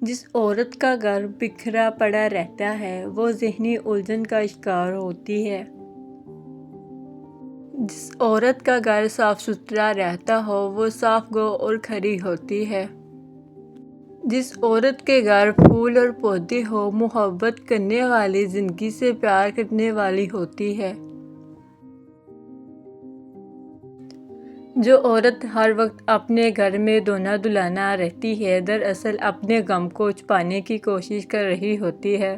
جس عورت کا گھر بکھرا پڑا رہتا ہے وہ ذہنی الجھن کا شکار ہوتی ہے۔ جس عورت کا گھر صاف ستھرا رہتا ہو وہ صاف گو اور کھری ہوتی ہے۔ جس عورت کے گھر پھول اور پودے ہو محبت کرنے والی زندگی سے پیار کرنے والی ہوتی ہے۔ جو عورت ہر وقت اپنے گھر میں دونا دلانا رہتی ہے دراصل اپنے غم کو چھپانے کی کوشش کر رہی ہوتی ہے۔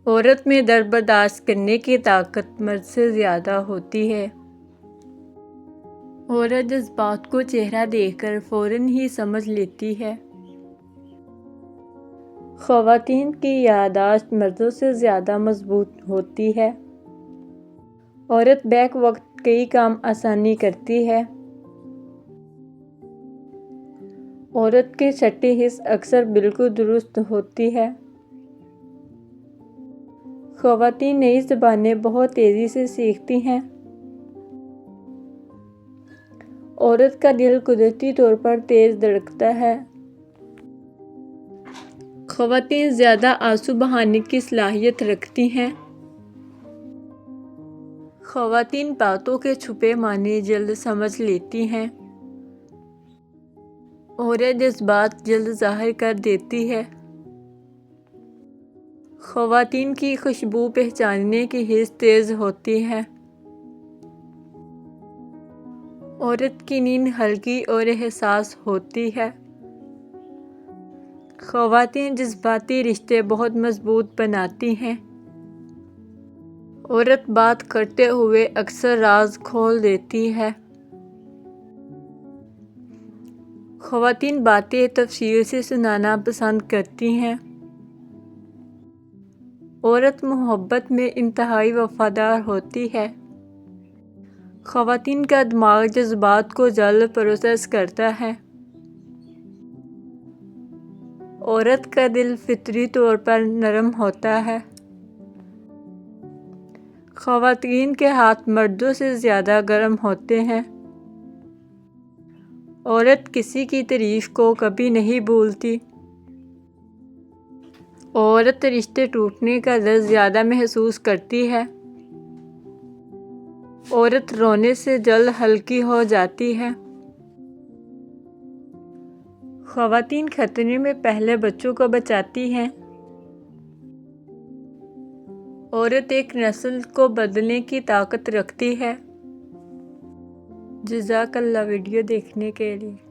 عورت میں درد برداشت کرنے کی طاقت مرد سے زیادہ ہوتی ہے۔ عورت جذبات کو چہرہ دیکھ کر فوراً ہی سمجھ لیتی ہے۔ خواتین کی یادداشت مردوں سے زیادہ مضبوط ہوتی ہے۔ عورت بیک وقت کئی کام آسانی کرتی ہے۔ عورت کے چھٹے حص اکثر بالکل درست ہوتی ہے۔ خواتین نئی زبانیں بہت تیزی سے سیکھتی ہیں۔ عورت کا دل قدرتی طور پر تیز دھڑکتا ہے۔ خواتین زیادہ آنسو بہانے کی صلاحیت رکھتی ہیں۔ خواتین باتوں کے چھپے معنی جلد سمجھ لیتی ہیں۔ عورت جذبات جلد ظاہر کر دیتی ہے۔ خواتین کی خوشبو پہچاننے کی حس تیز ہوتی ہے۔ عورت کی نیند ہلکی اور حساس ہوتی ہے۔ خواتین جذباتی رشتے بہت مضبوط بناتی ہیں۔ عورت بات کرتے ہوئے اکثر راز کھول دیتی ہے۔ خواتین باتیں تفصیل سے سنانا پسند کرتی ہیں۔ عورت محبت میں انتہائی وفادار ہوتی ہے۔ خواتین کا دماغ جذبات کو جلد پروسیس کرتا ہے۔ عورت کا دل فطری طور پر نرم ہوتا ہے۔ خواتین کے ہاتھ مردوں سے زیادہ گرم ہوتے ہیں۔ عورت کسی کی تعریف کو کبھی نہیں بھولتی۔ عورت رشتے ٹوٹنے کا درد زیادہ محسوس کرتی ہے۔ عورت رونے سے جلد ہلکی ہو جاتی ہے۔ خواتین خطرے میں پہلے بچوں کو بچاتی ہیں۔ عورت ایک نسل کو بدلنے کی طاقت رکھتی ہے۔ جزاک اللہ ویڈیو دیکھنے کے لیے۔